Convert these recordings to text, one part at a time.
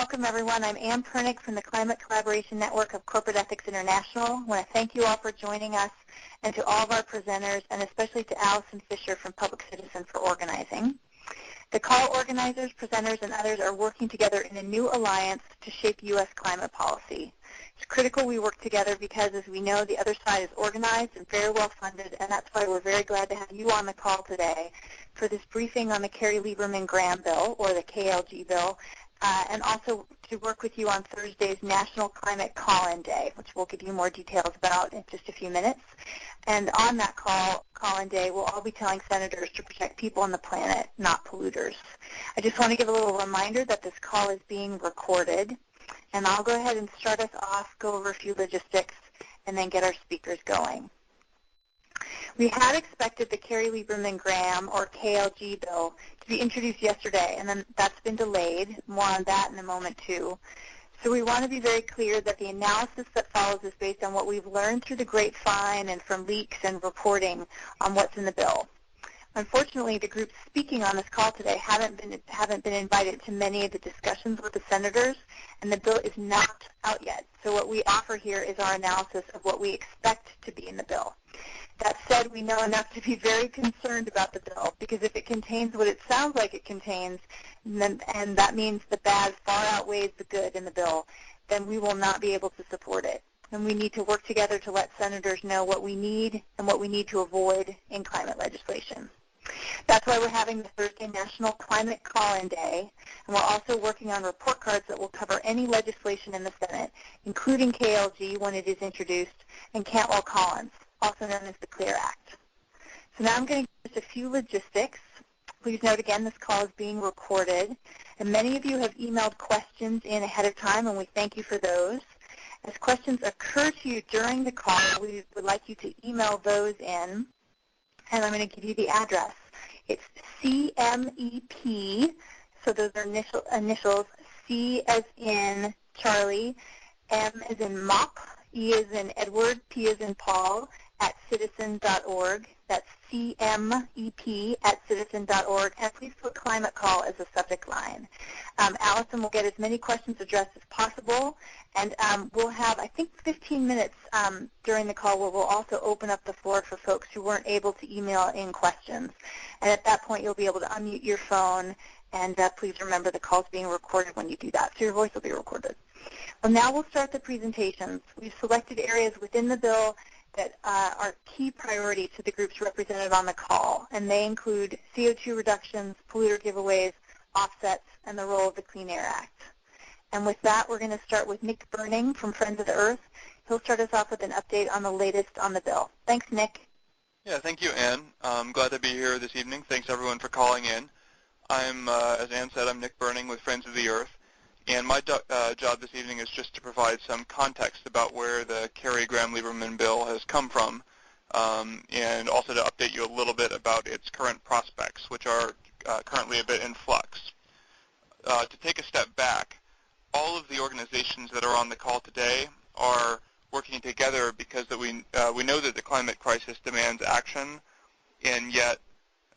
welcome everyone. I'm Ann Pernick from the Climate Collaboration Network of Corporate Ethics International. I want to thank you all for joining us and to all of our presenters, and especially to Allison Fisher from Public Citizen for organizing. The call organizers, presenters, and others are working together in a new alliance to shape U.S. climate policy. It's critical we work together because, as we know, the other side is organized and very well funded, and that's why we're very glad to have you on the call today for this briefing on the Kerry-Lieberman-Graham bill, or the KLG bill, and also to work with you on Thursday's National Climate Call-In Day, which we'll give you more details about in just a few minutes. And on that call-in day, we'll all be telling senators to protect people on the planet, not polluters. I just want to give a little reminder that this call is being recorded, and I'll go ahead and start us off, go over a few logistics, and then get our speakers going. We had expected the Kerry-Lieberman-Graham, or KLG bill, to be introduced yesterday, and then that's been delayed. More on that in a moment, too. So we want to be very clear that the analysis that follows is based on what we've learned through the grapevine and from leaks and reporting on what's in the bill. Unfortunately, the groups speaking on this call today haven't been invited to many of the discussions with the senators, and the bill is not out yet. So what we offer here is our analysis of what we expect to be in the bill. That said, we know enough to be very concerned about the bill, because if it contains what it sounds like it contains, and that means the bad far outweighs the good in the bill, then we will not be able to support it. And we need to work together to let senators know what we need and what we need to avoid in climate legislation. That's why we're having the Thursday National Climate Call-In Day, and we're also working on report cards that will cover any legislation in the Senate, including KLG when it is introduced, and Cantwell-Collins, also known as the CLEAR Act. So now I'm going to give just a few logistics. Please note again, this call is being recorded, and many of you have emailed questions in ahead of time, and we thank you for those. As questions occur to you during the call, we would like you to email those in, and I'm going to give you the address. It's CMEP, so those are initials, C as in Charlie, M as in Mop, E as in Edward, P as in Paul, at citizen.org. That's CMEP at citizen.org. And please put climate call as a subject line. Allison will get as many questions addressed as possible. And we'll have, I think, 15 minutes during the call where we'll also open up the floor for folks who weren't able to email in questions. And at that point, you'll be able to unmute your phone. And please remember the call is being recorded when you do that, so your voice will be recorded. Well, now we'll start the presentations. We've selected areas within the bill that are key priorities to the groups represented on the call, and they include CO2 reductions, polluter giveaways, offsets, and the role of the Clean Air Act. And with that, we're going to start with Nick Burning from Friends of the Earth. He'll start us off with an update on the latest on the bill. Thanks, Nick. Yeah, thank you, Ann. I'm glad to be here this evening. Thanks, everyone, for calling in. I'm, as Ann said, I'm Nick Burning with Friends of the Earth. And my job this evening is just to provide some context about where the Kerry-Graham-Lieberman bill has come from, and also to update you a little bit about its current prospects, which are currently a bit in flux. To take a step back, all of the organizations that are on the call today are working together because that we know that the climate crisis demands action, and yet,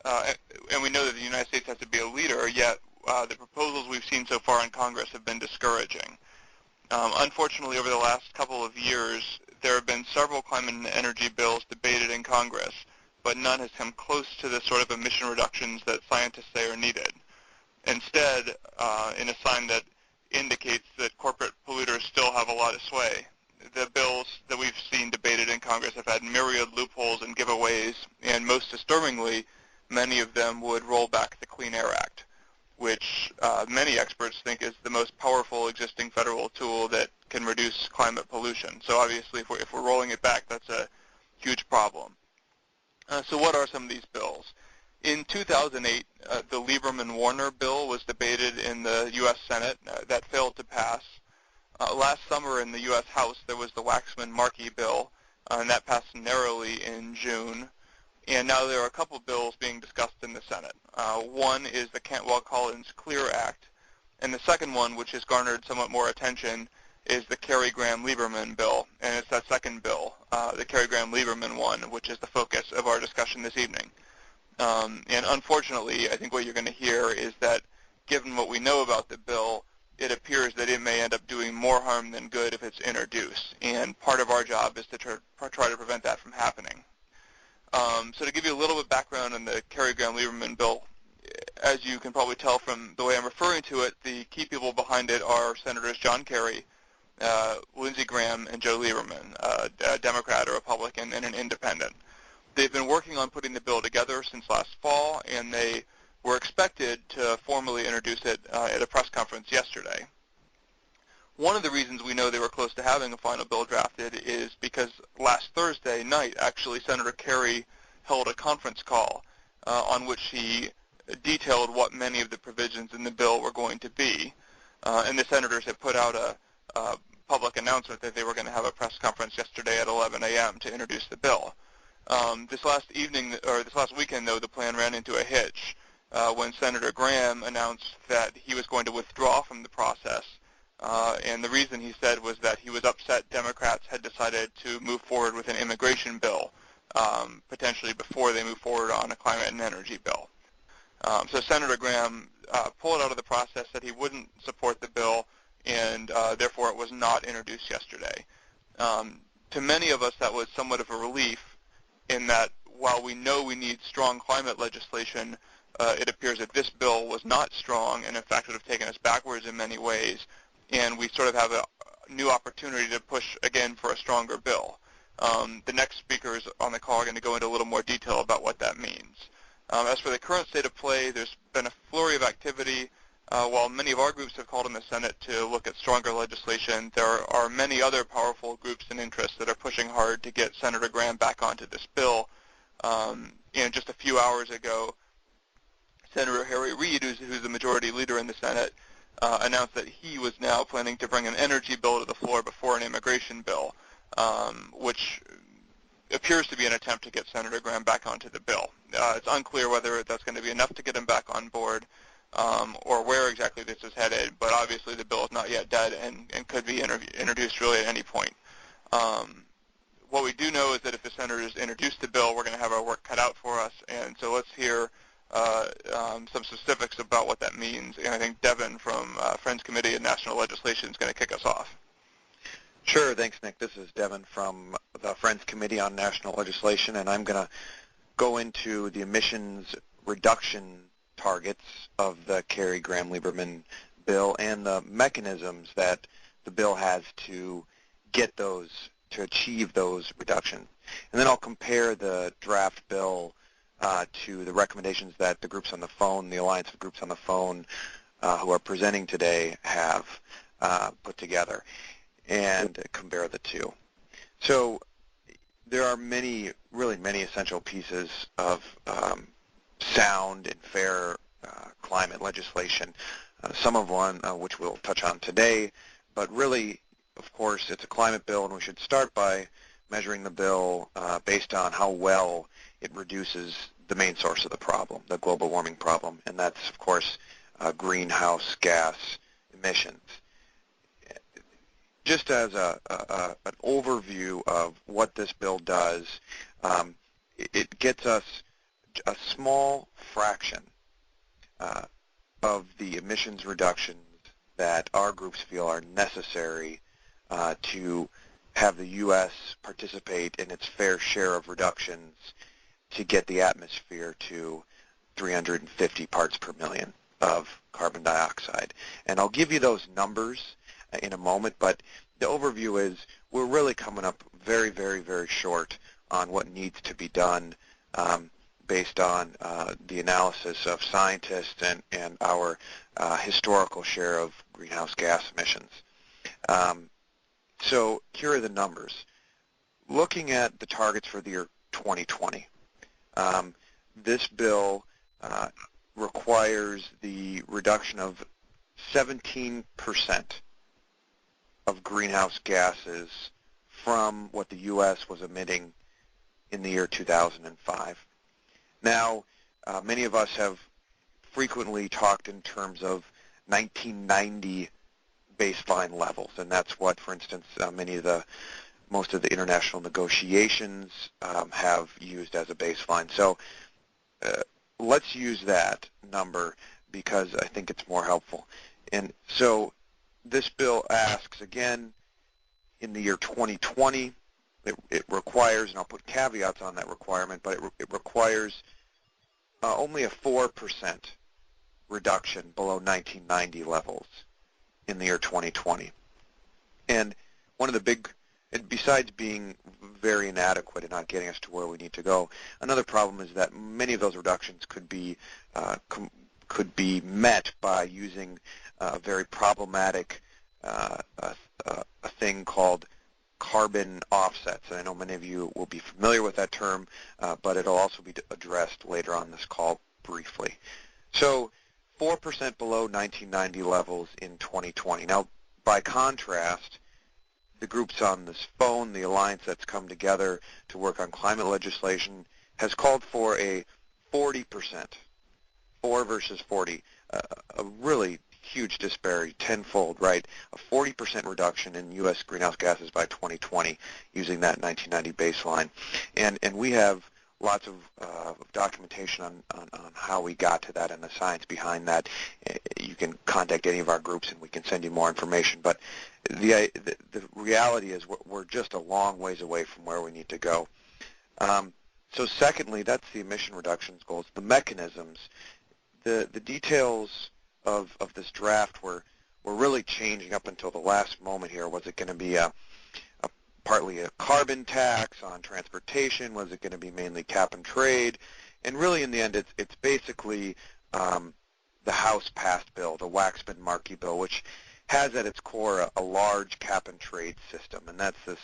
and we know that the United States has to be a leader, yet the proposals we've seen so far in Congress have been discouraging. Unfortunately, over the last couple of years, there have been several climate and energy bills debated in Congress, but none has come close to the sort of emission reductions that scientists say are needed. Instead, in a sign that indicates that corporate polluters still have a lot of sway, the bills that we've seen debated in Congress have had myriad loopholes and giveaways, and most disturbingly, many of them would roll back the Clean Air Act, which many experts think is the most powerful existing federal tool that can reduce climate pollution. So obviously, if we're rolling it back, that's a huge problem. So what are some of these bills? In 2008, the Lieberman-Warner bill was debated in the U.S. Senate. That failed to pass. Last summer in the U.S. House, there was the Waxman-Markey bill, and that passed narrowly in June. And now there are a couple bills being discussed in the Senate. One is the Cantwell-Collins CLEAR Act, and the second one, which has garnered somewhat more attention, is the Kerry-Graham-Lieberman bill, and it's that second bill, the Kerry-Graham-Lieberman one, which is the focus of our discussion this evening. And unfortunately, I think what you're going to hear is that given what we know about the bill, it appears that it may end up doing more harm than good if it's introduced. And part of our job is to try to prevent that from happening. So to give you a little bit of background on the Kerry-Graham-Lieberman bill, as you can probably tell from the way I'm referring to it, the key people behind it are Senators John Kerry, Lindsey Graham, and Joe Lieberman, a Democrat, a Republican, and an independent. They've been working on putting the bill together since last fall, and they were expected to formally introduce it at a press conference yesterday. One of the reasons we know they were close to having a final bill drafted is because last Thursday night, actually, Senator Kerry held a conference call on which he detailed what many of the provisions in the bill were going to be. And the senators had put out a public announcement that they were going to have a press conference yesterday at 11 a.m. to introduce the bill. This last weekend, though, the plan ran into a hitch when Senator Graham announced that he was going to withdraw from the process. And the reason he said was that he was upset Democrats had decided to move forward with an immigration bill, potentially before they move forward on a climate and energy bill. So Senator Graham pulled out of the process, said he wouldn't support the bill, and therefore it was not introduced yesterday. To many of us, that was somewhat of a relief in that while we know we need strong climate legislation, it appears that this bill was not strong and in fact would have taken us backwards in many ways, and we sort of have a new opportunity to push again for a stronger bill. The next speakers on the call are going to go into a little more detail about what that means. As for the current state of play, there's been a flurry of activity. While many of our groups have called in the Senate to look at stronger legislation, there are many other powerful groups and interests that are pushing hard to get Senator Graham back onto this bill. Just a few hours ago, Senator Harry Reid, who's the majority leader in the Senate, announced that he was now planning to bring an energy bill to the floor before an immigration bill, which appears to be an attempt to get Senator Graham back onto the bill. It's unclear whether that's going to be enough to get him back on board or where exactly this is headed, but obviously the bill is not yet dead and could be introduced really at any point. What we do know is that if the senators introduce the bill, we're going to have our work cut out for us, and so let's hear some specifics about what that means, and I think Devin from Friends Committee on National Legislation is going to kick us off. Sure. Thanks, Nick. This is Devin from the Friends Committee on National Legislation, and I'm going to go into the emissions reduction targets of the Kerry-Graham-Lieberman bill and the mechanisms that the bill has to get those, to achieve those reductions. And then I'll compare the draft bill to the recommendations that the groups on the phone, the Alliance of Groups on the Phone, who are presenting today have put together, and compare the two. So there are many, really many essential pieces of sound and fair climate legislation, some of one which we'll touch on today, but really, of course, it's a climate bill, and we should start by measuring the bill based on how well it reduces the main source of the problem, the global warming problem, and that's, of course, greenhouse gas emissions. Just as an overview of what this bill does, it gets us a small fraction of the emissions reductions that our groups feel are necessary to have the U.S. participate in its fair share of reductions to get the atmosphere to 350 parts per million of carbon dioxide. And I'll give you those numbers in a moment, but the overview is we're really coming up very, very, very short on what needs to be done based on the analysis of scientists and our historical share of greenhouse gas emissions. So here are the numbers. Looking at the targets for the year 2020, this bill requires the reduction of 17% of greenhouse gases from what the U.S. was emitting in the year 2005. Now, many of us have frequently talked in terms of 1990 baseline levels, and that's what, for instance, most of the international negotiations have used as a baseline. So let's use that number because I think it's more helpful. And so this bill asks, again, in the year 2020, it requires, and I'll put caveats on that requirement, but it requires only a 4% reduction below 1990 levels in the year 2020. And one of the big, besides being very inadequate and not getting us to where we need to go, another problem is that many of those reductions could be met by using a very problematic a thing called carbon offsets. And I know many of you will be familiar with that term, but it'll also be addressed later on this call briefly. So 4% below 1990 levels in 2020. Now, by contrast, the groups on this phone, the alliance that's come together to work on climate legislation, has called for a 40%, 4 versus 40, a really huge disparity, tenfold, right? A 40% reduction in U.S. greenhouse gases by 2020 using that 1990 baseline. And we have lots of documentation on how we got to that and the science behind that. You can contact any of our groups and we can send you more information. But the reality is we're just a long ways away from where we need to go. So secondly, that's the emission reductions goals. The mechanisms, the details of this draft were really changing up until the last moment here. Was it going to be partly a carbon tax on transportation? Was it going to be mainly cap and trade? And really, in the end, it's basically the House passed bill, the Waxman-Markey bill, which has at its core a large cap and trade system, and that's this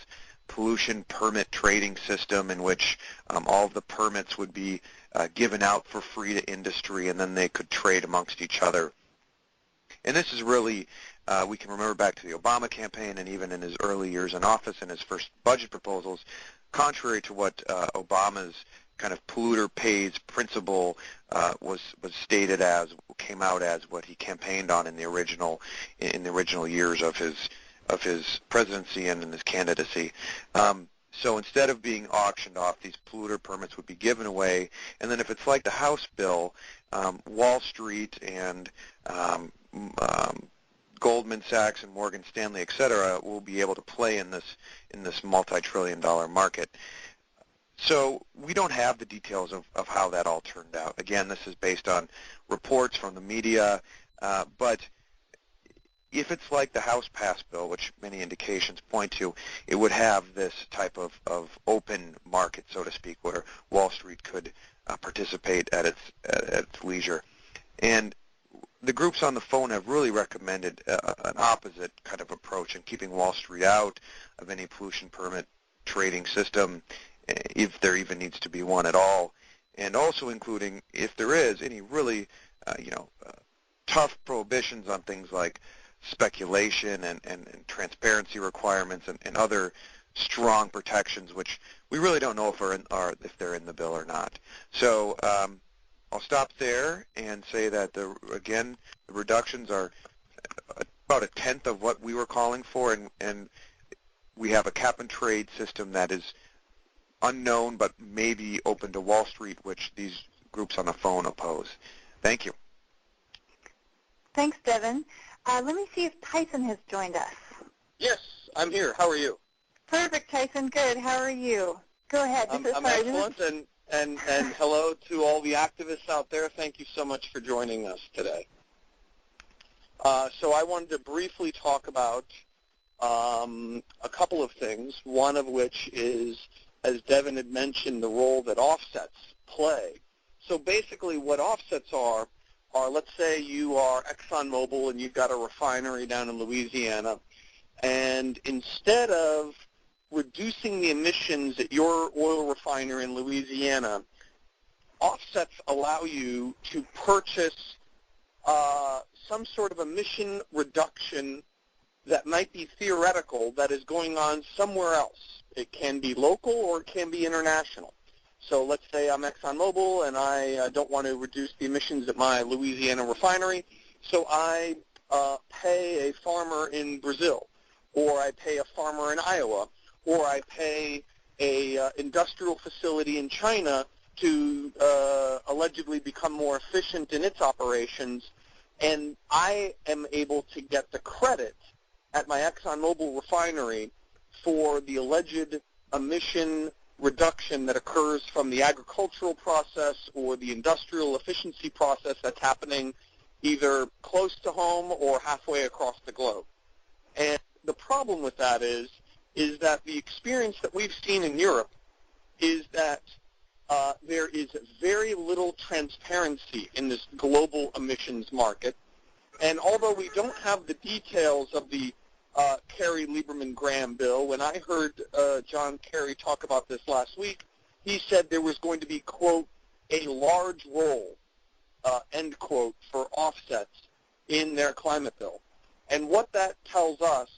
pollution permit trading system in which all of the permits would be given out for free to industry, and then they could trade amongst each other. And this is really, we can remember back to the Obama campaign and even in his early years in office and his first budget proposals, contrary to what Obama's kind of polluter pays principle was stated as, came out as what he campaigned on in the original years of his presidency and in his candidacy. So instead of being auctioned off, these polluter permits would be given away, and then if it's like the House bill, Wall Street and Goldman Sachs and Morgan Stanley, et cetera, will be able to play in this multi-trillion-dollar market. So we don't have the details of how that all turned out. Again, this is based on reports from the media, but if it's like the House passed bill, which many indications point to, it would have this type of open market, so to speak, where Wall Street could participate at its leisure. And the groups on the phone have really recommended an opposite kind of approach in keeping Wall Street out of any pollution permit trading system, if there even needs to be one at all, and also including, if there is, any really tough prohibitions on things like speculation and transparency requirements and other strong protections, which we really don't know if they're in the bill or not. So I'll stop there and say that, the reductions are about a tenth of what we were calling for, and we have a cap-and-trade system that is unknown but maybe open to Wall Street, which these groups on the phone oppose. Thank you. Thanks, Devin. Let me see if Tyson has joined us. Yes, I'm here. How are you? Perfect, Tyson. Good. How are you? Go ahead. I'm excellent, and hello to all the activists out there. Thank you so much for joining us today. So I wanted to briefly talk about a couple of things, one of which is, as Devin had mentioned, the role that offsets play. So basically what offsets are, let's say you are ExxonMobil and you've got a refinery down in Louisiana, and instead of reducing the emissions at your oil refinery in Louisiana, offsets allow you to purchase some sort of emission reduction that might be theoretical that is going on somewhere else. It can be local or it can be international. So let's say I'm ExxonMobil and I don't want to reduce the emissions at my Louisiana refinery, so I pay a farmer in Brazil, or I pay a farmer in Iowa, or I pay a industrial facility in China to allegedly become more efficient in its operations and I am able to get the credit at my ExxonMobil refinery for the alleged emission reduction that occurs from the agricultural process or the industrial efficiency process that's happening either close to home or halfway across the globe. And the problem with that is that the experience that we've seen in Europe is that there is very little transparency in this global emissions market. And although we don't have the details of the Kerry-Lieberman-Graham bill, when I heard John Kerry talk about this last week, he said there was going to be, quote, a large role, end quote, for offsets in their climate bill. And what that tells us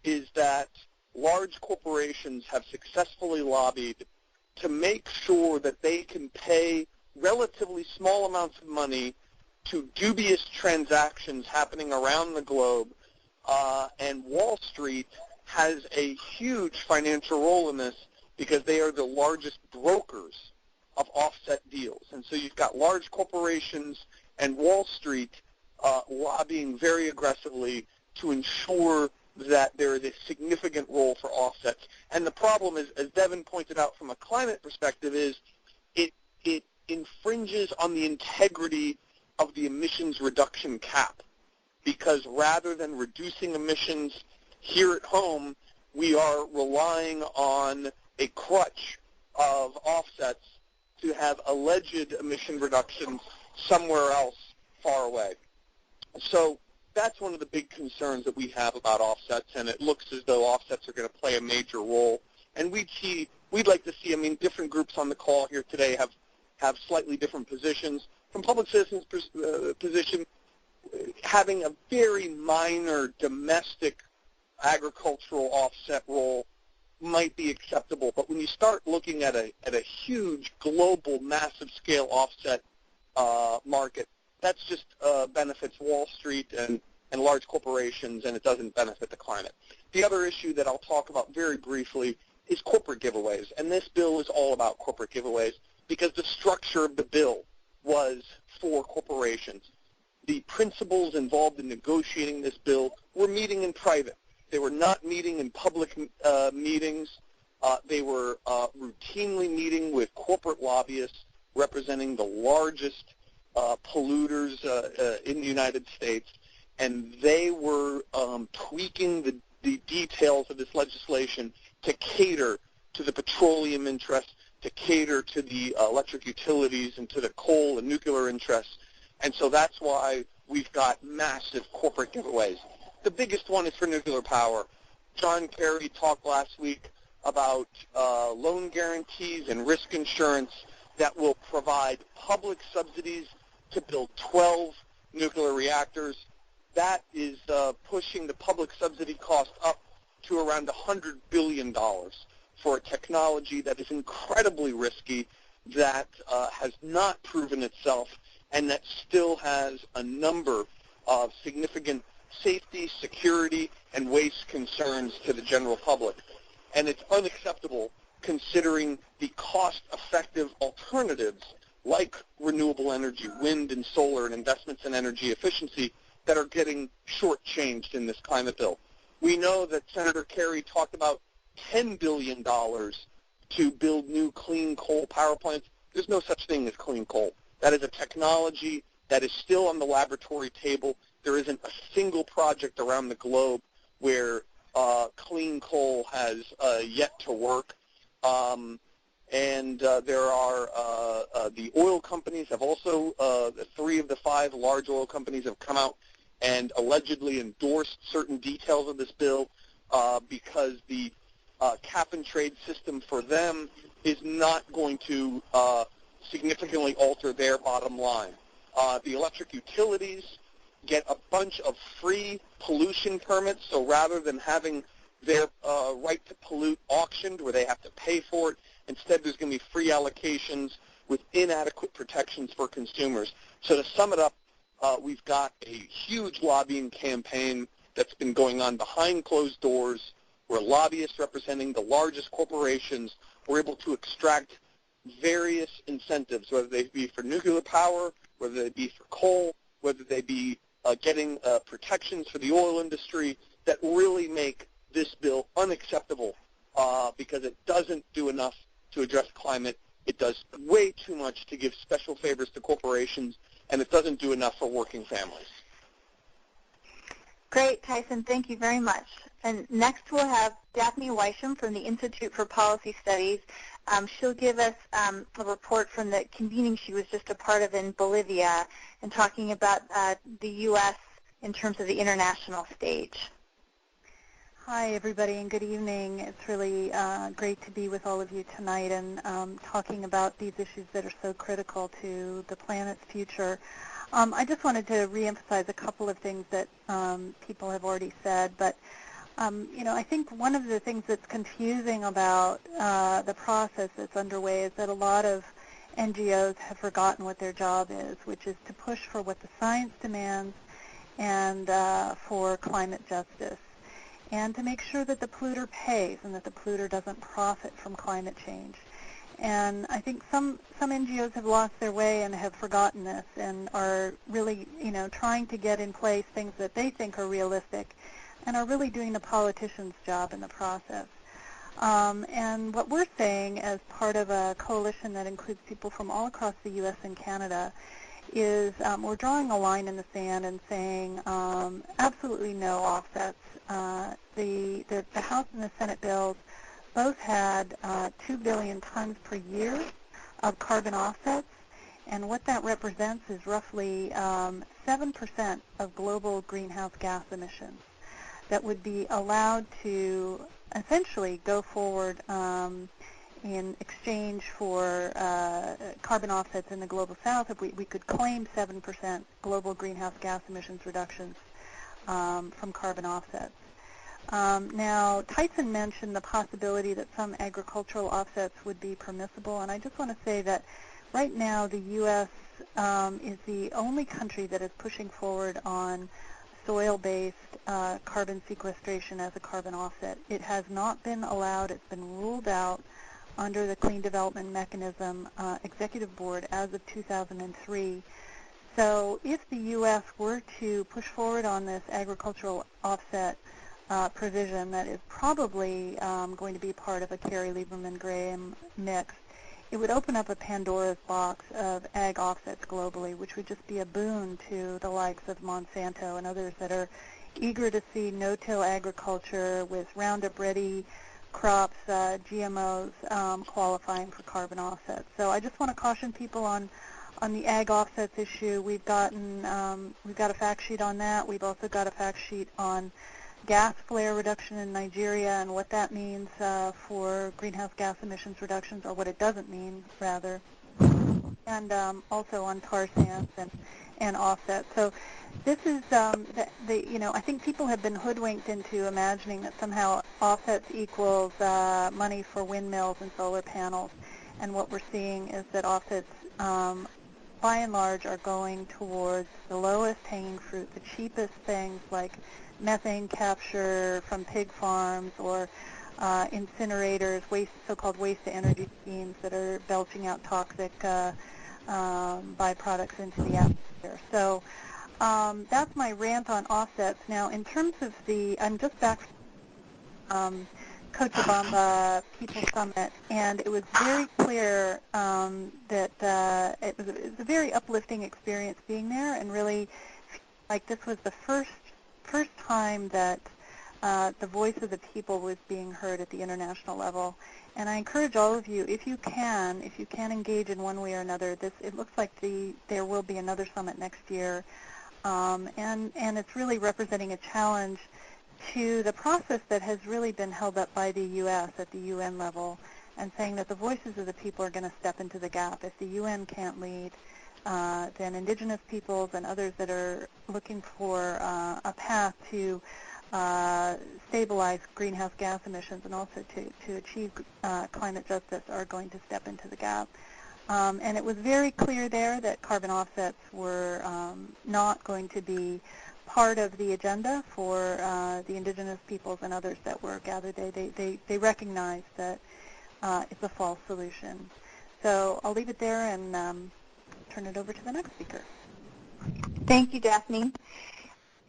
is that large corporations have successfully lobbied to make sure that they can pay relatively small amounts of money to dubious transactions happening around the globe, and Wall Street has a huge financial role in this because they are the largest brokers of offset deals. And so you've got large corporations and Wall Street lobbying very aggressively to ensure that there is a significant role for offsets. And the problem is, as Devin pointed out from a climate perspective, is it infringes on the integrity of the emissions reduction cap, because rather than reducing emissions here at home, we are relying on a crutch of offsets to have alleged emission reductions somewhere else far away. So that's one of the big concerns that we have about offsets, and it looks as though offsets are going to play a major role. And we'd like to see, I mean, different groups on the call here today have slightly different positions. From Public Citizens' position, having a very minor domestic agricultural offset role might be acceptable, but when you start looking at a huge global, massive scale offset market, that's just benefits Wall Street and large corporations, and it doesn't benefit the climate. The other issue that I'll talk about very briefly is corporate giveaways, and this bill is all about corporate giveaways because the structure of the bill was for corporations. The principals involved in negotiating this bill were meeting in private. They were not meeting in public meetings. They were routinely meeting with corporate lobbyists representing the largest polluters in the United States, and they were tweaking the details of this legislation to cater to the petroleum interests, to cater to the electric utilities and to the coal and nuclear interests. And so that's why we've got massive corporate giveaways. The biggest one is for nuclear power. John Kerry talked last week about loan guarantees and risk insurance that will provide public subsidies to build 12 nuclear reactors. That is pushing the public subsidy cost up to around $100 billion for a technology that is incredibly risky, that has not proven itself, and that still has a number of significant safety, security, and waste concerns to the general public. And it's unacceptable considering the cost-effective alternatives like renewable energy, wind and solar, and investments in energy efficiency that are getting shortchanged in this climate bill. We know that Senator Kerry talked about $10 billion to build new clean coal power plants. There's no such thing as clean coal. That is a technology that is still on the laboratory table. There isn't a single project around the globe where clean coal has yet to work. There are the oil companies have also, 3 of the 5 large oil companies have come out and allegedly endorsed certain details of this bill because the cap-and-trade system for them is not going to significantly alter their bottom line. The electric utilities get a bunch of free pollution permits, so rather than having their right to pollute auctioned where they have to pay for it, instead there's going to be free allocations with inadequate protections for consumers. So to sum it up, we've got a huge lobbying campaign that's been going on behind closed doors where lobbyists representing the largest corporations were able to extract various incentives, whether they be for nuclear power, whether they be for coal, whether they be getting protections for the oil industry that really make this bill unacceptable because it doesn't do enough to address climate. It does way too much to give special favors to corporations, and it doesn't do enough for working families. Great, Tyson. Thank you very much. And next we'll have Daphne Weisham from the Institute for Policy Studies. She'll give us a report from the convening she was just a part of in Bolivia and talking about the U.S. in terms of the international stage. Hi, everybody, and good evening. It's really great to be with all of you tonight and talking about these issues that are so critical to the planet's future. I just wanted to reemphasize a couple of things that people have already said, but I think one of the things that's confusing about the process that's underway is that a lot of NGOs have forgotten what their job is, which is to push for what the science demands and for climate justice, and to make sure that the polluter pays and that the polluter doesn't profit from climate change. And I think some NGOs have lost their way and have forgotten this and are really, trying to get in place things that they think are realistic and are really doing the politician's job in the process. And what we're saying as part of a coalition that includes people from all across the U.S. and Canada is we're drawing a line in the sand and saying absolutely no offsets. The House and the Senate bills both had 2 billion tons per year of carbon offsets, and what that represents is roughly 7% of global greenhouse gas emissions that would be allowed to essentially go forward in exchange for carbon offsets in the global south. If we could claim 7% global greenhouse gas emissions reductions from carbon offsets. Now, Tyson mentioned the possibility that some agricultural offsets would be permissible, and I just want to say that right now the U.S. Is the only country that is pushing forward on soil-based carbon sequestration as a carbon offset. It has not been allowed. It's been ruled out under the Clean Development Mechanism Executive Board as of 2003. So if the U.S. were to push forward on this agricultural offset provision that is probably going to be part of a Kerry-Lieberman-Graham mix, it would open up a Pandora's box of ag offsets globally, which would just be a boon to the likes of Monsanto and others that are eager to see no-till agriculture with Roundup-ready crops, GMOs, qualifying for carbon offsets. So I just want to caution people on the ag offsets issue. We've got a fact sheet on that. We've also got a fact sheet on gas flare reduction in Nigeria and what that means for greenhouse gas emissions reductions, or what it doesn't mean, rather, and also on tar sands and offsets. So this is, I think people have been hoodwinked into imagining that somehow offsets equals money for windmills and solar panels, and what we're seeing is that offsets, by and large, are going towards the lowest hanging fruit, the cheapest things like methane capture from pig farms or incinerators, so-called waste-to-energy schemes that are belching out toxic byproducts into the atmosphere. So that's my rant on offsets. Now, in terms of I'm just back from Cochabamba People Summit, and it was very clear that it was a very uplifting experience being there, and really like this was the first time that the voice of the people was being heard at the international level. And I encourage all of you, if you can engage in one way or another, it looks like there will be another summit next year, and it's really representing a challenge to the process that has really been held up by the U.S. at the UN level, and saying that the voices of the people are going to step into the gap. If the UN can't lead, then indigenous peoples and others that are looking for a path to stabilize greenhouse gas emissions and also to achieve climate justice are going to step into the gap. And it was very clear there that carbon offsets were not going to be part of the agenda for the indigenous peoples and others that were gathered there. They recognized that it's a false solution. So I'll leave it there and turn it over to the next speaker. Thank you, Daphne.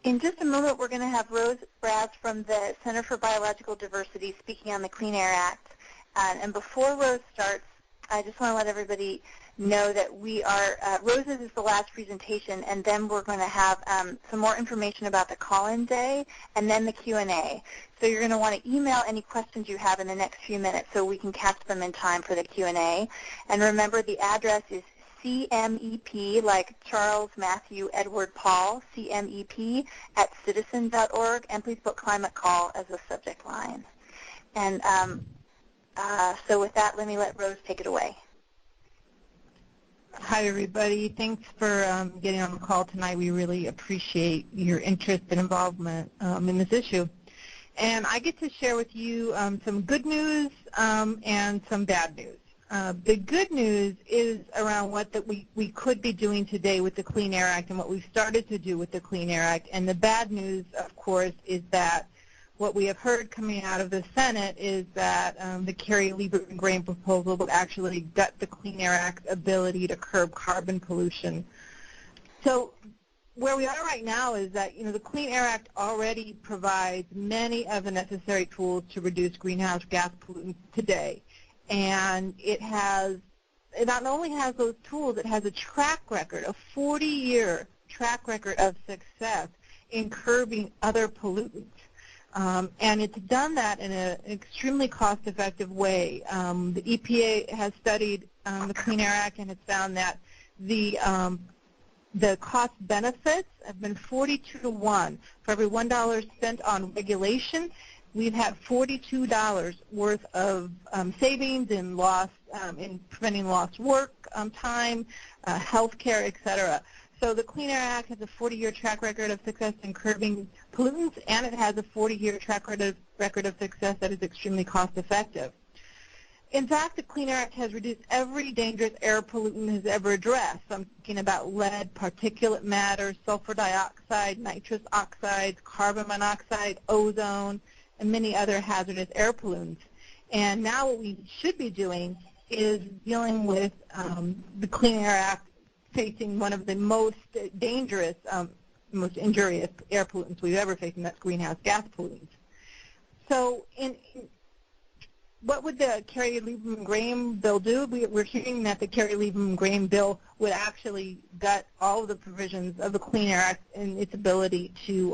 In just a moment, we're going to have Rose Braz from the Center for Biological Diversity speaking on the Clean Air Act. And before Rose starts, I just want to let everybody know that we are, Rose's is the last presentation, and then we're going to have some more information about the call-in day and then the Q&A. So you're going to want to email any questions you have in the next few minutes so we can catch them in time for the Q&A. And remember, the address is CMEP, like Charles, Matthew, Edward, Paul, CMEP @citizen.org, and please put climate call as the subject line. And so with that, let me let Rose take it away. Hi, everybody. Thanks for getting on the call tonight. We really appreciate your interest and involvement in this issue. And I get to share with you some good news and some bad news. The good news is around what we could be doing today with the Clean Air Act and what we've started to do with the Clean Air Act. And the bad news, of course, is that what we have heard coming out of the Senate is that the Kerry-Lieberman-Graham proposal would actually gut the Clean Air Act's ability to curb carbon pollution. So where we are right now is that, the Clean Air Act already provides many of the necessary tools to reduce greenhouse gas pollutants today. And it not only has those tools, it has a track record, a 40-year track record of success in curbing other pollutants. And it's done that in an extremely cost-effective way. The EPA has studied the Clean Air Act and has found that the cost benefits have been 42 to 1. For every $1 spent on regulation, we've had $42 worth of savings in in preventing lost work time, health care, et cetera. So the Clean Air Act has a 40-year track record of success in curbing pollutants, and it has a 40-year track record of success that is extremely cost-effective. In fact, the Clean Air Act has reduced every dangerous air pollutant it has ever addressed. I'm thinking about lead, particulate matter, sulfur dioxide, nitrous oxides, carbon monoxide, ozone, and many other hazardous air pollutants. And now what we should be doing is dealing with the Clean Air Act facing one of the most dangerous, most injurious air pollutants we've ever faced, and that's greenhouse gas pollutants. So what would the Kerry-Lieberman-Graham bill do? We're hearing that the Kerry-Lieberman-Graham bill would actually gut all of the provisions of the Clean Air Act and its ability to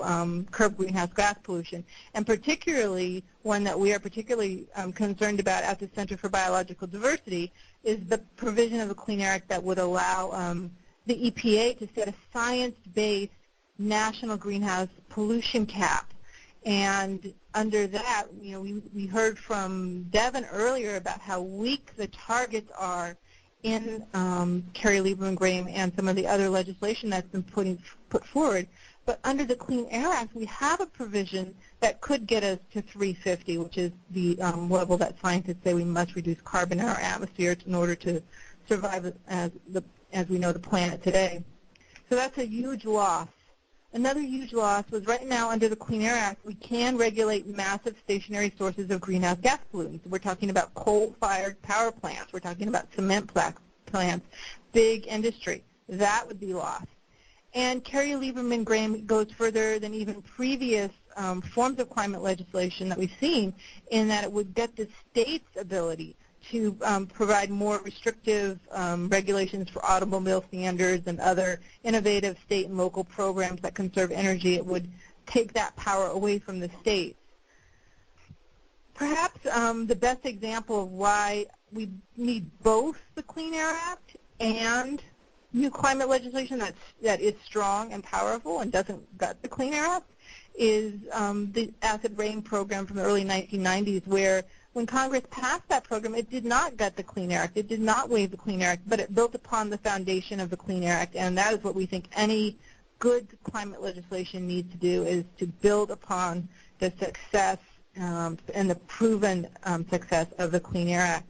curb greenhouse gas pollution, and particularly one that we are particularly concerned about at the Center for Biological Diversity is the provision of the Clean Air Act that would allow the EPA to set a science-based national greenhouse pollution cap. And under that, we heard from Devin earlier about how weak the targets are in Kerry-Lieberman-Graham and some of the other legislation that's been put forward. But under the Clean Air Act, we have a provision that could get us to 350, which is the level that scientists say we must reduce carbon in our atmosphere in order to survive as we know the planet today. So that's a huge loss. Another huge loss was right now under the Clean Air Act, we can regulate massive stationary sources of greenhouse gas pollutants. We're talking about coal-fired power plants. We're talking about cement plants, big industry. That would be lost. And Kerry-Lieberman-Graham goes further than even previous forms of climate legislation that we've seen in that it would get the state's ability to provide more restrictive regulations for automobile standards and other innovative state and local programs that conserve energy. It would take that power away from the states. Perhaps the best example of why we need both the Clean Air Act and new climate legislation that is strong and powerful and doesn't gut the Clean Air Act is the acid rain program from the early 1990s, where when Congress passed that program, it did not gut the Clean Air Act. It did not waive the Clean Air Act, but it built upon the foundation of the Clean Air Act, and that is what we think any good climate legislation needs to do, is to build upon the success and the proven success of the Clean Air Act.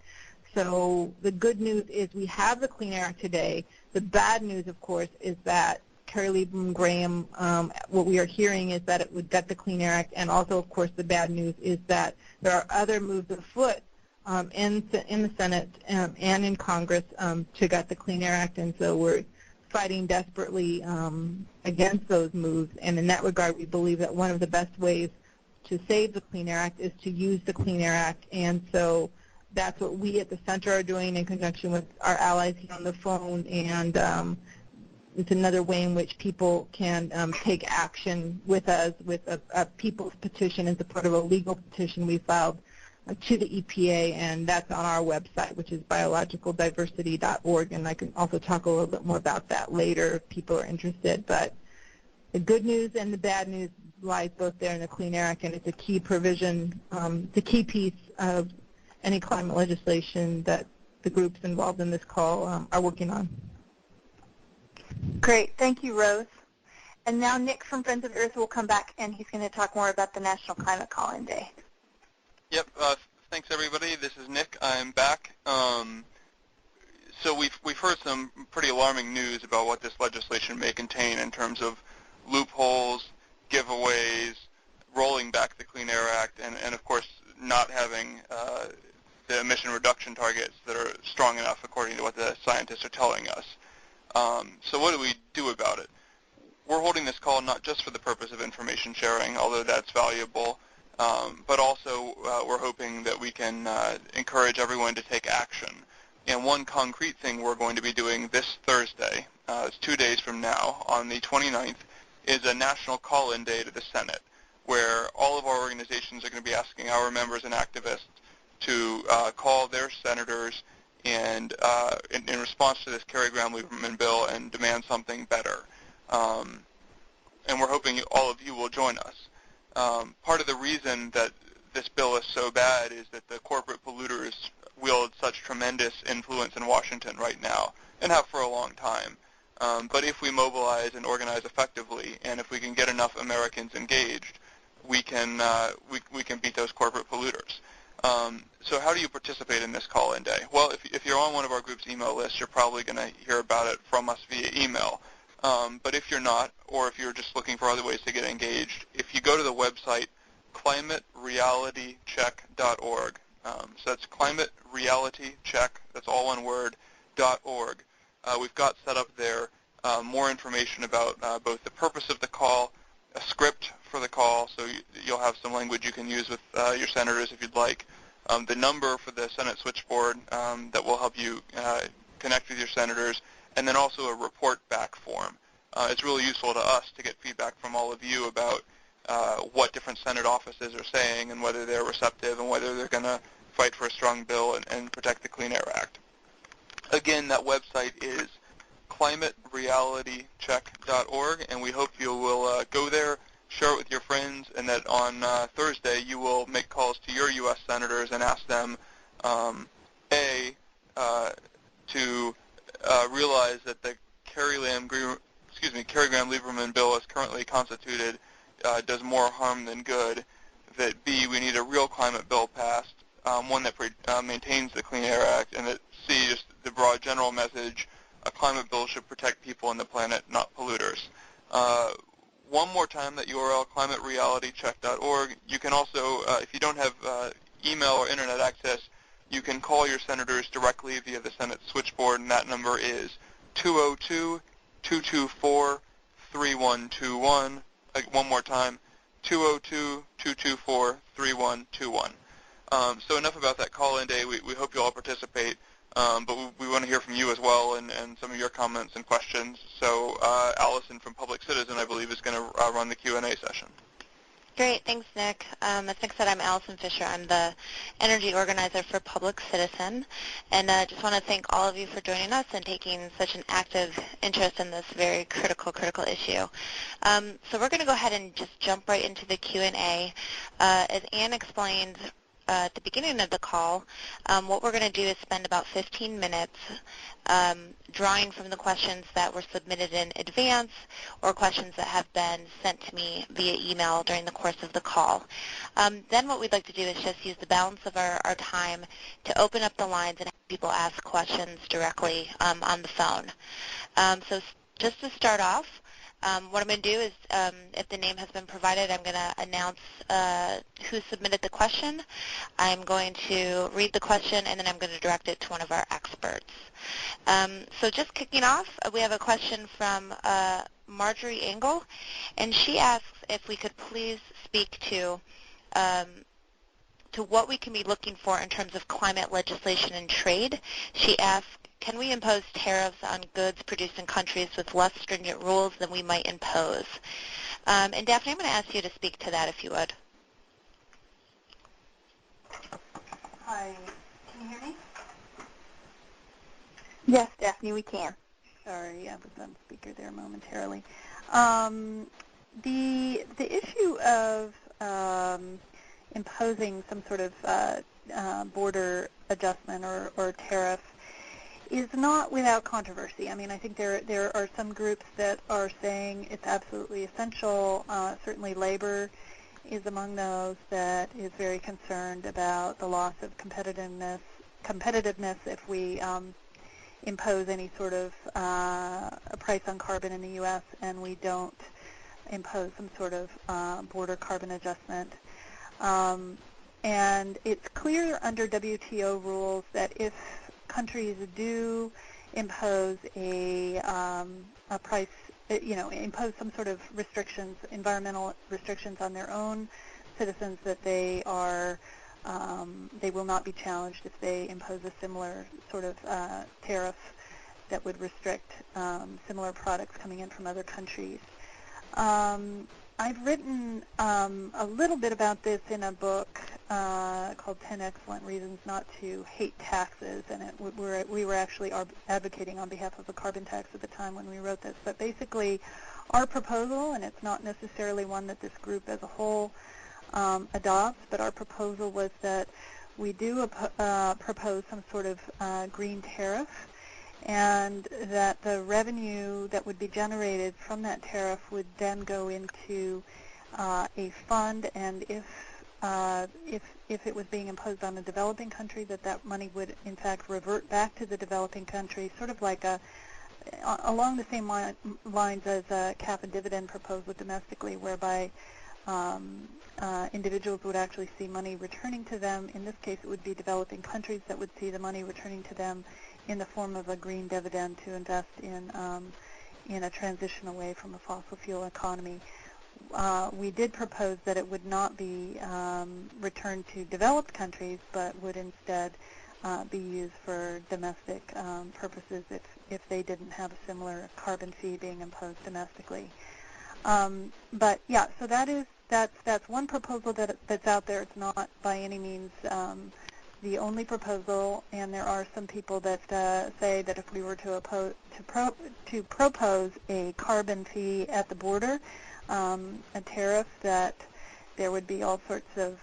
So the good news is we have the Clean Air Act today. The bad news, of course, is that Kerry-Lieberman-Graham, what we are hearing is that it would gut the Clean Air Act, and also, of course, the bad news is that there are other moves afoot in the Senate and in Congress to gut the Clean Air Act, and so we're fighting desperately against those moves. And in that regard, we believe that one of the best ways to save the Clean Air Act is to use the Clean Air Act. And so that's what we at the center are doing in conjunction with our allies here on the phone. And it's another way in which people can take action with us with a people's petition in support of a legal petition we filed to the EPA, and that's on our website, which is biologicaldiversity.org, and I can also talk a little bit more about that later if people are interested. But the good news and the bad news lies both there in the Clean Air Act, and it's a key provision, the key piece of any climate legislation that the groups involved in this call are working on. Great. Thank you, Rose. And now Nick from Friends of the Earth will come back, and he's going to talk more about the National Climate Call-In Day. Yep. Thanks, everybody. This is Nick. I'm back. So we've heard some pretty alarming news about what this legislation may contain in terms of loopholes, giveaways, rolling back the Clean Air Act, and of course not having the emission reduction targets that are strong enough according to what the scientists are telling us. So what do we do about it? We're holding this call not just for the purpose of information sharing, although that's valuable, but also we're hoping that we can encourage everyone to take action. And one concrete thing we're going to be doing this Thursday, it's 2 days from now, on the 29th, is a national call-in day to the Senate, where all of our organizations are going to be asking our members and activists to call their senators and in response to this Kerry Graham-Lieberman bill and demand something better. And we're hoping all of you will join us. Part of the reason that this bill is so bad is that the corporate polluters wield such tremendous influence in Washington right now, and have for a long time. But if we mobilize and organize effectively, and if we can get enough Americans engaged, we can beat those corporate polluters. So how do you participate in this call-in day? Well, if you're on one of our group's email lists, you're probably going to hear about it from us via email. But if you're not, or if you're just looking for other ways to get engaged, if you go to the website climaterealitycheck.org, so that's climaterealitycheck, that's all one word, .org. We've got set up there more information about both the purpose of the call, a script for the call, so you'll have some language you can use with your senators if you'd like, the number for the Senate switchboard that will help you connect with your senators, and then also a report back form. It's really useful to us to get feedback from all of you about what different Senate offices are saying and whether they're receptive and whether they're going to fight for a strong bill and protect the Clean Air Act. Again, that website is climaterealitycheck.org, and we hope you will go there, share it with your friends, and that on Thursday you will make calls to your U.S. senators and ask them, to realize that the Kerry Graham-Lieberman bill as currently constituted does more harm than good, that B, we need a real climate bill passed, one that maintains the Clean Air Act, and that C, just the broad general message, a climate bill should protect people and the planet, not polluters. One more time, that URL, climaterealitycheck.org. You can also, if you don't have email or internet access, you can call your senators directly via the Senate switchboard, and that number is 202-224-3121. One more time, 202-224-3121. So enough about that call-in day. We hope you all participate, but we want to hear from you as well and some of your comments and questions. So Allison from Public Citizen, I believe, is going to run the Q&A session. Great. Thanks, Nick. As Nick said, I'm Allison Fisher. I'm the energy organizer for Public Citizen, and I just want to thank all of you for joining us and taking such an active interest in this very critical issue. So we're going to go ahead and just jump right into the Q&A. As Ann explained at the beginning of the call, what we're going to do is spend about 15 minutes drawing from the questions that were submitted in advance or questions that have been sent to me via email during the course of the call. Then what we'd like to do is just use the balance of our time to open up the lines and have people ask questions directly on the phone. So just to start off, What I'm going to do is, if the name has been provided, I'm going to announce who submitted the question. I'm going to read the question, and then I'm going to direct it to one of our experts. So just kicking off, we have a question from Marjorie Engel, and she asks if we could please speak to what we can be looking for in terms of climate legislation and trade. She asks, can we impose tariffs on goods produced in countries with less stringent rules than we might impose? And Daphne, I'm going to ask you to speak to that if you would. Hi, can you hear me? Yes, Daphne, we can. Sorry, I was on speaker there momentarily. The issue of imposing some sort of border adjustment or tariff is not without controversy. I mean, I think there are some groups that are saying it's absolutely essential. Certainly labor is among those that is very concerned about the loss of competitiveness if we impose any sort of a price on carbon in the U.S. and we don't impose some sort of border carbon adjustment. And it's clear under WTO rules that if countries do impose a price, impose some sort of restrictions, environmental restrictions on their own citizens, that they will not be challenged if they impose a similar sort of tariff that would restrict similar products coming in from other countries. I've written a little bit about this in a book called 10 Excellent Reasons Not to Hate Taxes, and we were actually advocating on behalf of a carbon tax at the time when we wrote this. But basically, our proposal, and it's not necessarily one that this group as a whole adopts, but our proposal was that we do propose some sort of green tariff, and that the revenue that would be generated from that tariff would then go into a fund, and if it was being imposed on a developing country, that money would in fact revert back to the developing country, sort of like along the same lines as a cap and dividend proposal domestically, whereby individuals would actually see money returning to them. In this case, it would be developing countries that would see the money returning to them in the form of a green dividend to invest in a transition away from a fossil fuel economy. We did propose that it would not be returned to developed countries, but would instead be used for domestic purposes if they didn't have a similar carbon fee being imposed domestically. But yeah, so that's one proposal that's out there. It's not by any means the only proposal, and there are some people that say that if we were to propose a carbon fee at the border, a tariff, that there would be all sorts of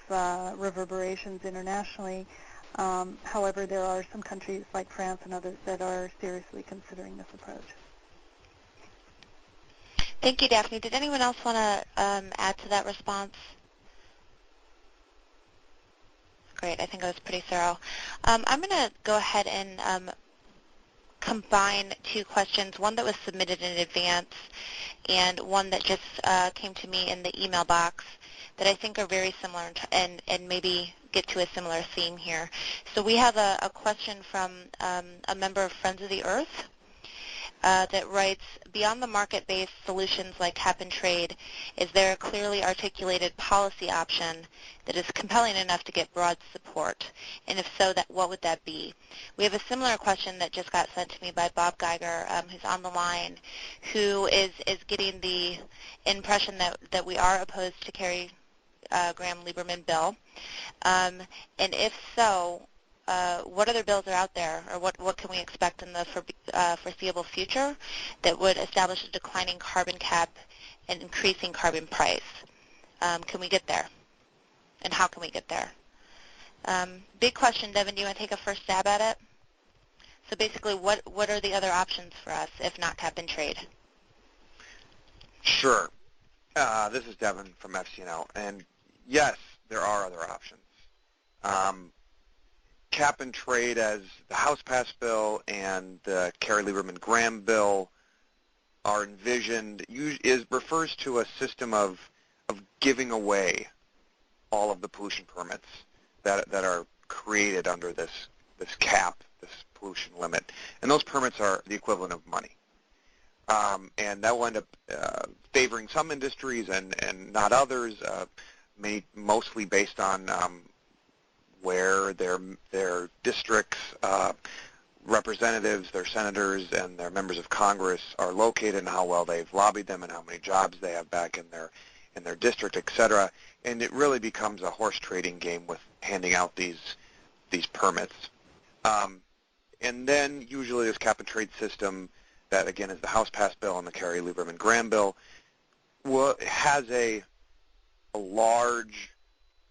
reverberations internationally. However, there are some countries like France and others that are seriously considering this approach. Thank you, Daphne. Did anyone else want to add to that response? Great. I think it was pretty thorough. I'm going to go ahead and combine two questions, one that was submitted in advance and one that just came to me in the email box, that I think are very similar and maybe get to a similar theme here. So we have a question from a member of Friends of the Earth that writes, beyond the market-based solutions like cap and trade, is there a clearly articulated policy option that is compelling enough to get broad support? And if so, what would that be? We have a similar question that just got sent to me by Bob Geiger, who's on the line, who is getting the impression that we are opposed to Carrie Graham-Lieberman bill. And if so, what other bills are out there, or what can we expect in the foreseeable future that would establish a declining carbon cap and increasing carbon price? Can we get there? And how can we get there? Big question, Devin. Do you want to take a first stab at it? So basically, what are the other options for us, if not cap and trade? Sure. This is Devin from FCNL, and yes, there are other options. Cap and trade, as the House passed bill and the Carrie Lieberman-Graham bill are envisioned refers to a system of giving away all of the pollution permits that are created under this cap, this pollution limit. And those permits are the equivalent of money. And that will end up favoring some industries and not others, mostly based on where their districts, representatives, their senators, and their members of Congress are located, and how well they've lobbied them, and how many jobs they have back in their district, et cetera. And it really becomes a horse trading game with handing out these permits. And then usually this cap and trade system, that again is the House passed bill and the Kerry-Lieberman-Graham bill, has a large,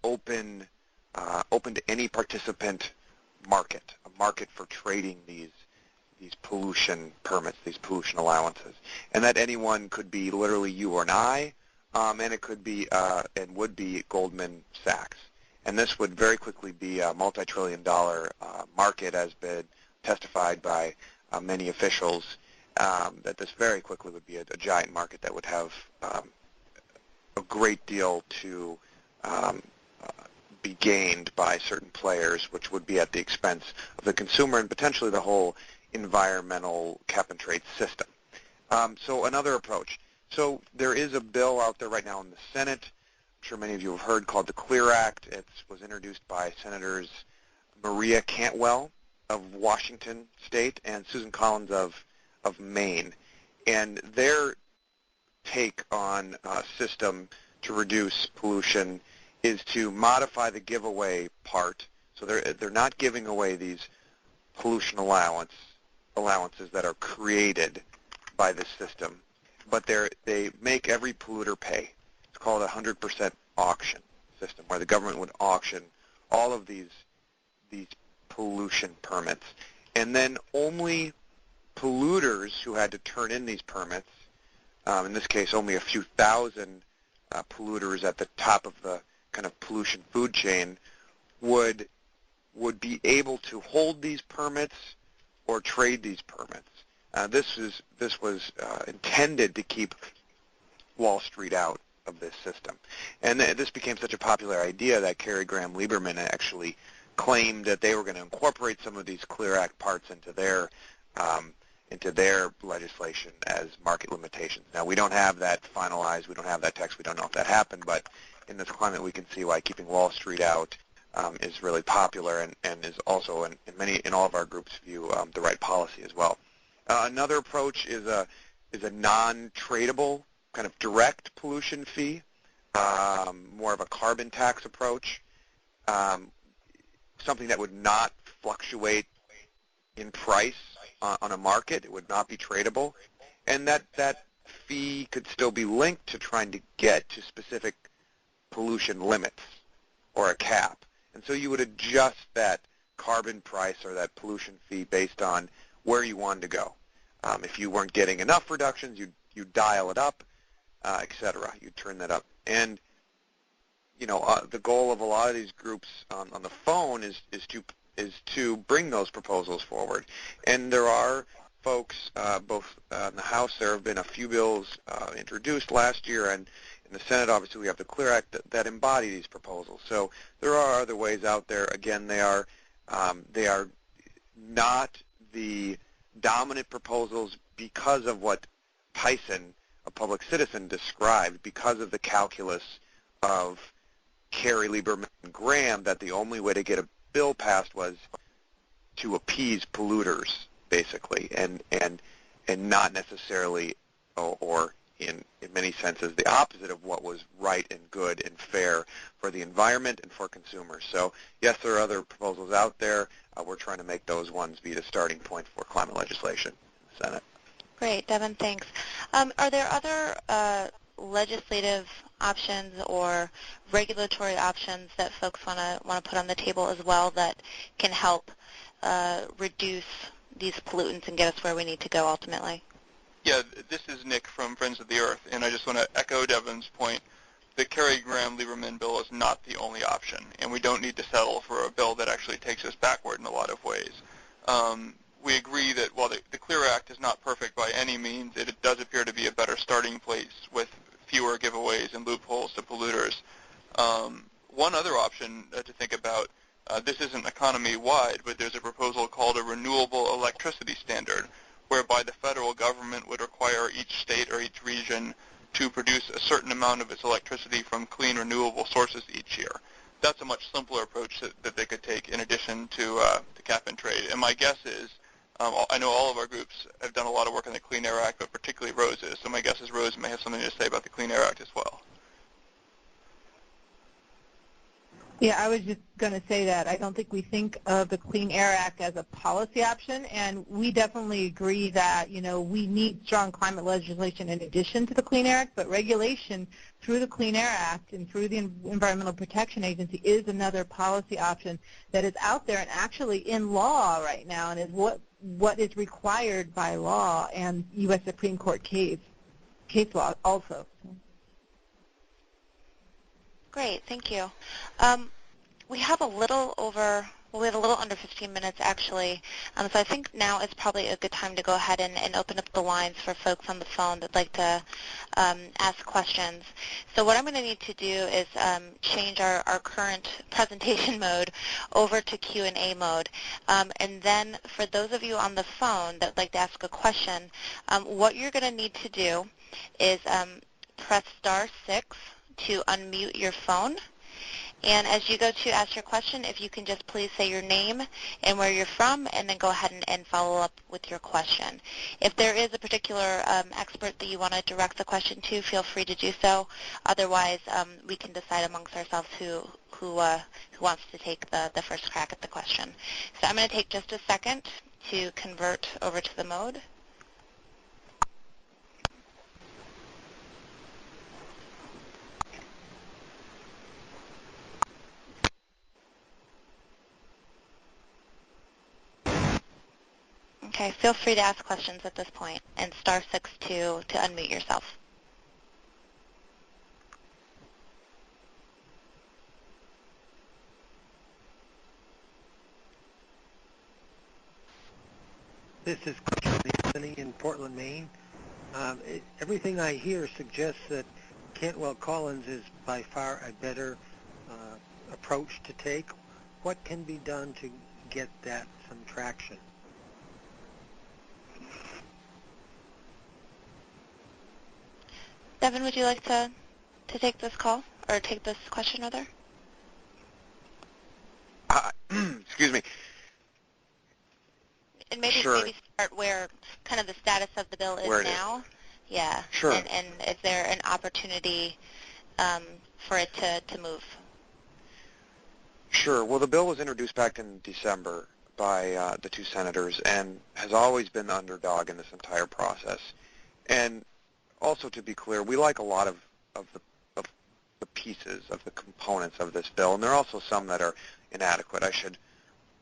open to any participant market, a market for trading these pollution permits, these pollution allowances, and that anyone could be literally you or I, and it could be and would be Goldman Sachs. And this would very quickly be a multi-trillion-dollar market, as been testified by many officials, that this very quickly would be a giant market that would have a great deal to be gained by certain players, which would be at the expense of the consumer and potentially the whole environmental cap-and-trade system. So another approach. So there is a bill out there right now in the Senate, I'm sure many of you have heard, called the CLEAR Act. It was introduced by Senators Maria Cantwell of Washington State and Susan Collins of Maine. And their take on a system to reduce pollution is to modify the giveaway part. So they're not giving away these pollution allowances that are created by this system, but they make every polluter pay. It's called a 100% auction system, where the government would auction all of these pollution permits, and then only polluters who had to turn in these permits, in this case only a few thousand polluters at the top of the kind of pollution food chain, would be able to hold these permits or trade these permits. This was intended to keep Wall Street out of this system, and this became such a popular idea that Kerry-Graham-Lieberman actually claimed that they were going to incorporate some of these CLEAR Act parts into their legislation as market limitations. Now, we don't have that finalized. We don't have that text. We don't know if that happened, but in this climate, we can see why keeping Wall Street out is really popular and is also in all of our groups' view the right policy as well. Another approach is a non-tradable kind of direct pollution fee, more of a carbon tax approach, something that would not fluctuate in price on a market. It would not be tradable, and that fee could still be linked to trying to get to specific pollution limits or a cap. And so you would adjust that carbon price or that pollution fee based on where you wanted to go. If you weren't getting enough reductions, you dial it up, et cetera. You turn that up. And the goal of a lot of these groups on the phone is to bring those proposals forward. And there are folks, both in the House, there have been a few bills introduced last year, and in the Senate, obviously, we have the CLEAR Act that embody these proposals. So there are other ways out there. Again, they are not the dominant proposals because of what Tyson, a public citizen, described, because of the calculus of Kerry, Lieberman, and Graham, that the only way to get a bill passed was to appease polluters, basically, and not necessarily, or in many senses, the opposite of what was right and good and fair for the environment and for consumers. So, yes, there are other proposals out there. We're trying to make those ones be the starting point for climate legislation in the Senate. Great, Devin, thanks. Are there other legislative options or regulatory options that folks want to put on the table as well that can help reduce these pollutants and get us where we need to go ultimately? Yeah, this is Nick from Friends of the Earth, and I just want to echo Devin's point. The Kerry-Graham-Lieberman bill is not the only option, and we don't need to settle for a bill that actually takes us backward in a lot of ways. we agree that while the CLEAR Act is not perfect by any means, it does appear to be a better starting place with fewer giveaways and loopholes to polluters. One other option to think about, this isn't economy-wide, but there's a proposal called a renewable electricity standard, whereby the federal government would require each state or each region to produce a certain amount of its electricity from clean renewable sources each year. That's a much simpler approach that they could take in addition to cap and trade. And my guess is, I know all of our groups have done a lot of work on the Clean Air Act, but particularly Rose is. So my guess is Rose may have something to say about the Clean Air Act as well. Yeah, I was just going to say that I don't think we think of the Clean Air Act as a policy option, and we definitely agree that, we need strong climate legislation in addition to the Clean Air Act, but regulation through the Clean Air Act and through the Environmental Protection Agency is another policy option that is out there and actually in law right now, and is what is required by law and U.S. Supreme Court case law also. Great, thank you. We have a little under 15 minutes actually, so I think now is probably a good time to go ahead and open up the lines for folks on the phone that'd like to ask questions. So what I'm going to need to do is change our current presentation mode over to Q&A mode. And then for those of you on the phone that'd like to ask a question, what you're going to need to do is press *6 to unmute your phone. And as you go to ask your question, if you can just please say your name and where you're from, and then go ahead and follow up with your question. If there is a particular expert that you want to direct the question to, feel free to do so. Otherwise, we can decide amongst ourselves who wants to take the first crack at the question. So I'm going to take just a second to convert over to the mode. Okay, feel free to ask questions at this point, and *6 to unmute yourself. This is Christian Anthony in Portland, Maine. Everything I hear suggests that Cantwell-Collins is by far a better approach to take. What can be done to get that some traction? Devin, would you like to take this call, or take this question, rather? Excuse me. And maybe start where kind of the status of the bill is now. Yeah. Sure. And is there an opportunity for it to move? Sure. Well, the bill was introduced back in December by the two senators and has always been the underdog in this entire process. And also, to be clear, we like a lot of the pieces, of the components of this bill, and there are also some that are inadequate. I should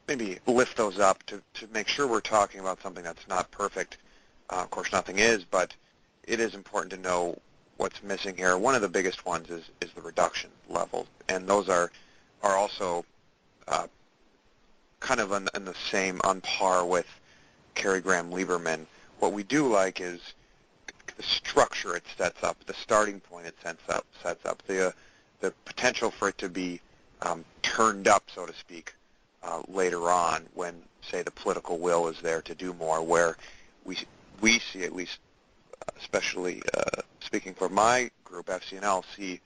maybe lift those up to make sure we're talking about something that's not perfect. Of course, nothing is, but it is important to know what's missing here. One of the biggest ones is the reduction level, and those are also kind of in the same, on par with Kerry Graham-Lieberman. What we do like is the structure it sets up, the starting point it sets up, the potential for it to be turned up, so to speak, later on when, say, the political will is there to do more, where we see, at least especially speaking for my group, FCNL, see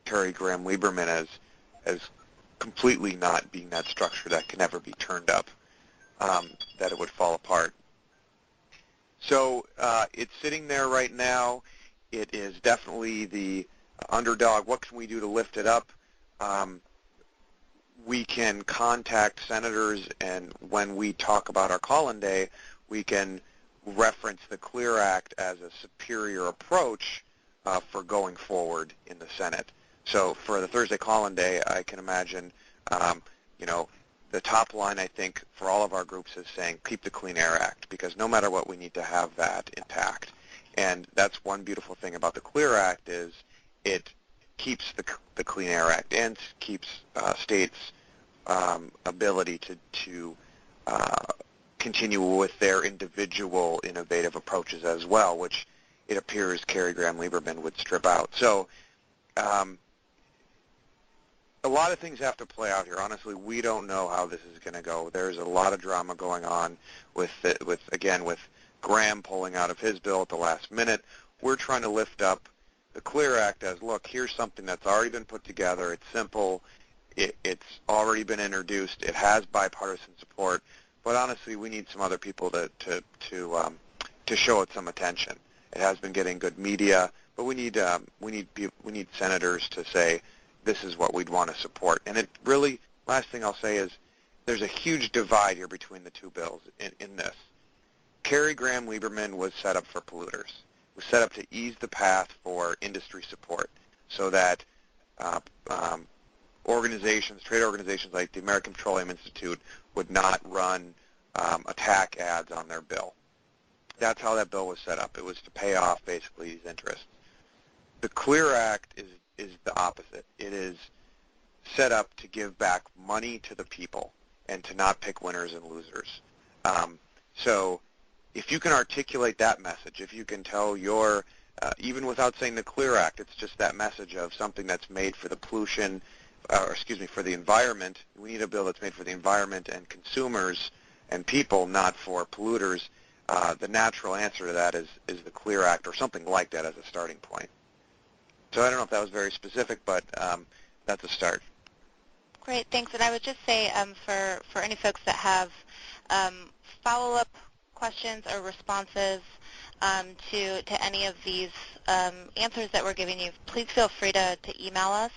Kerry Graham-Lieberman as completely not being that structure that can never be turned up, that it would fall apart. So it's sitting there right now. It is definitely the underdog. What can we do to lift it up? We can contact senators, and when we talk about our call-in day, we can reference the CLEAR Act as a superior approach for going forward in the Senate. So for the Thursday call-in day, I can imagine, the top line, I think, for all of our groups is saying keep the Clean Air Act, because no matter what, we need to have that intact. And that's one beautiful thing about the CLEAR Act is it keeps the Clean Air Act and keeps states' ability to continue with their individual innovative approaches as well, which it appears Kerry Graham-Lieberman would strip out. So a lot of things have to play out here. Honestly, we don't know how this is going to go. There's a lot of drama going on with Graham pulling out of his bill at the last minute. We're trying to lift up the CLEAR Act as, look, here's something that's already been put together. It's simple. It's already been introduced. It has bipartisan support. But honestly, we need some other people to show it some attention. It has been getting good media, but we need senators to say this is what we'd want to support. And it really, last thing I'll say is, there's a huge divide here between the two bills in this. Kerry Graham-Lieberman was set up for polluters. It was set up to ease the path for industry support, so that trade organizations like the American Petroleum Institute would not run attack ads on their bill. That's how that bill was set up. It was to pay off basically these interests. The CLEAR Act is the opposite. It is set up to give back money to the people and to not pick winners and losers. So if you can articulate that message, if you can tell your, even without saying the CLEAR Act, it's just that message of something that's made for the pollution, for the environment. We need a bill that's made for the environment and consumers and people, not for polluters. The natural answer to that is the CLEAR Act, or something like that as a starting point. So I don't know if that was very specific, but that's a start. Great, thanks. And I would just say for any folks that have follow-up questions or responses to any of these answers that we're giving you, please feel free to email us,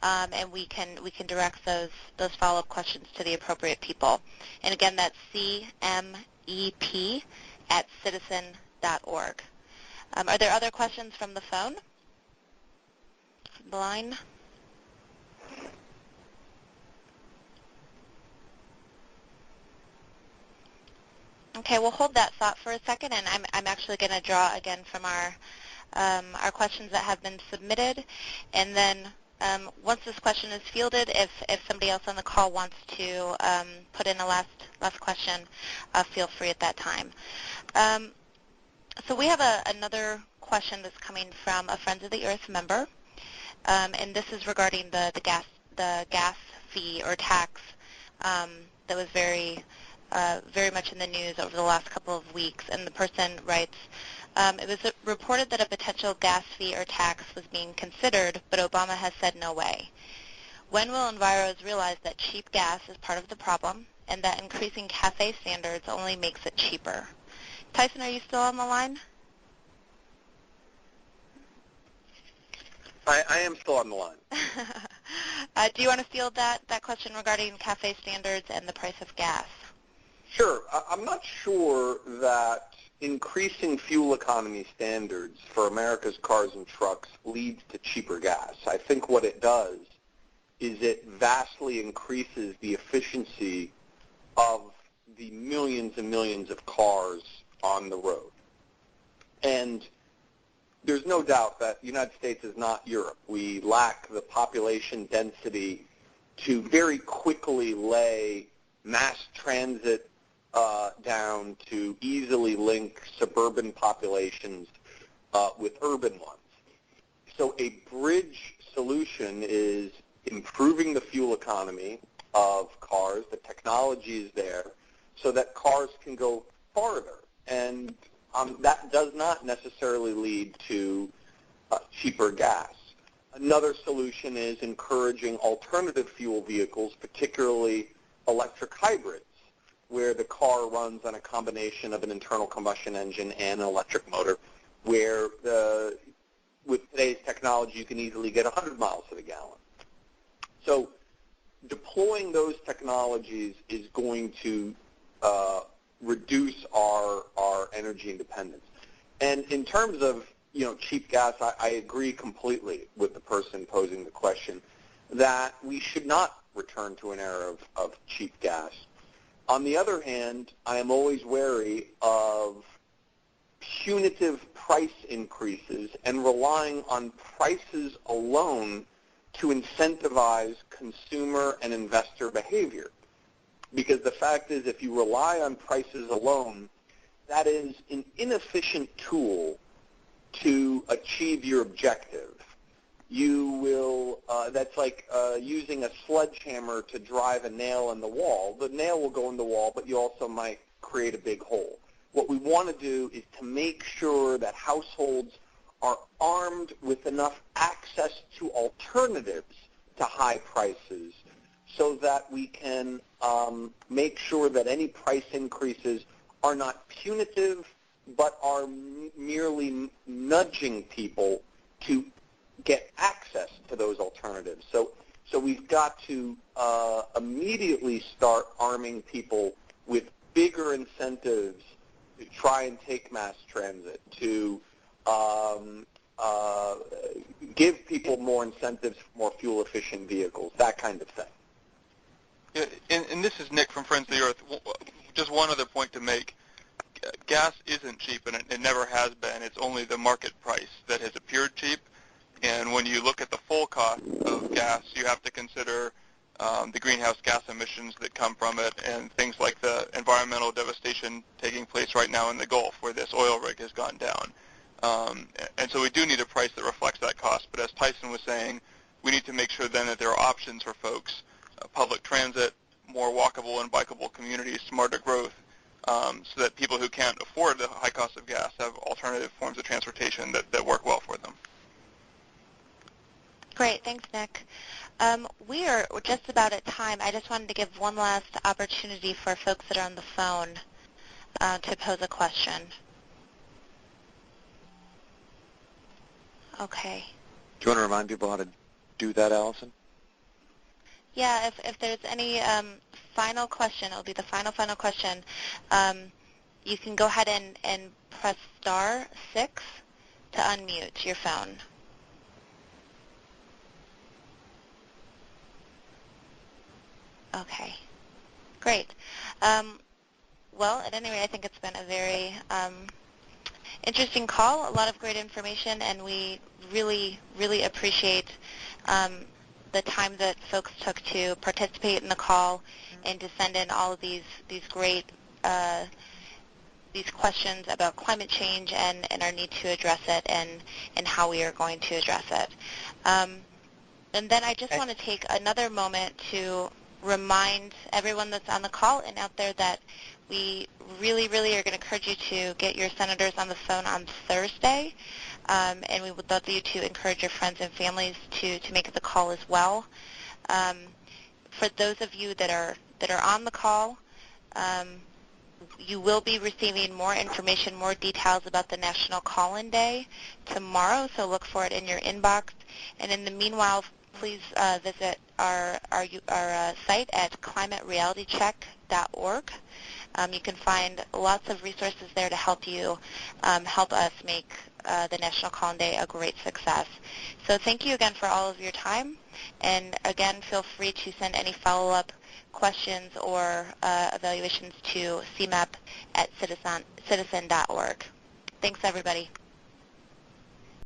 and we can direct those follow-up questions to the appropriate people. And again, that's cmep@citizen.org. Are there other questions from the phone? From the line? Okay, we'll hold that thought for a second, and I'm actually going to draw again from our questions that have been submitted, and then once this question is fielded, if somebody else on the call wants to put in a last question, feel free at that time. So we have another question that's coming from a Friends of the Earth member, and this is regarding the gas fee or tax that was very much in the news over the last couple of weeks. And the person writes, it was reported that a potential gas fee or tax was being considered, but Obama has said no way. When will enviros realize that cheap gas is part of the problem and that increasing CAFE standards only makes it cheaper? Tyson, are you still on the line? I am still on the line. Do you want to field that question regarding CAFE standards and the price of gas? Sure. I'm not sure that increasing fuel economy standards for America's cars and trucks leads to cheaper gas. I think what it does is it vastly increases the efficiency of the millions and millions of cars on the road. And there's no doubt that the United States is not Europe. We lack the population density to very quickly lay mass transit down to easily link suburban populations with urban ones. So a bridge solution is improving the fuel economy of cars. The technology is there so that cars can go farther. And that does not necessarily lead to cheaper gas. Another solution is encouraging alternative fuel vehicles, particularly electric hybrids, where the car runs on a combination of an internal combustion engine and an electric motor, where with today's technology you can easily get 100 miles to the gallon. So deploying those technologies is going to reduce our energy independence. And in terms of cheap gas, I agree completely with the person posing the question that we should not return to an era of cheap gas. On the other hand, I am always wary of punitive price increases and relying on prices alone to incentivize consumer and investor behavior. because the fact is if you rely on prices alone, that is an inefficient tool to achieve your objective. You will, that's like using a sledgehammer to drive a nail in the wall. The nail will go in the wall, but you also might create a big hole. What we want to do is to make sure that households are armed with enough access to alternatives to high prices so that we can make sure that any price increases are not punitive but are merely nudging people to get access to those alternatives. So we've got to immediately start arming people with bigger incentives to try and take mass transit, to give people more incentives for more fuel-efficient vehicles, that kind of thing. Yeah, and this is Nick from Friends of the Earth. Just one other point to make. Gas isn't cheap, and it never has been. It's only the market price that has appeared cheap. And when you look at the full cost of gas, you have to consider the greenhouse gas emissions that come from it and things like the environmental devastation taking place right now in the Gulf where this oil rig has gone down. And so we do need a price that reflects that cost. But as Tyson was saying, we need to make sure then that there are options for folks, public transit, more walkable and bikeable communities, smarter growth, so that people who can't afford the high cost of gas have alternative forms of transportation that work well for them. Great. Thanks, Nick. We are just about at time. I just wanted to give one last opportunity for folks that are on the phone to pose a question. Okay. Do you want to remind people how to do that, Allison? Yeah, if there's any final question, it'll be the final question. You can go ahead and press *6 to unmute your phone. Okay, great. Well, at any rate, I think it's been a very interesting call, a lot of great information, and we really, really appreciate the time that folks took to participate in the call and to send in all of these great these questions about climate change and our need to address it and how we are going to address it. And then I just want to take another moment to remind everyone that's on the call and out there that we really, really are going to encourage you to get your senators on the phone on Thursday, and we would love you to encourage your friends and families to make the call as well. For those of you that are on the call, you will be receiving more information, more details about the National Call-In Day tomorrow, so look for it in your inbox. And in the meanwhile, please visit our site at climaterealitycheck.org. You can find lots of resources there to help you help us make the National Call-In Day a great success. So thank you again for all of your time, and again, feel free to send any follow-up questions or evaluations to cmap@citizen.org. Thanks, everybody.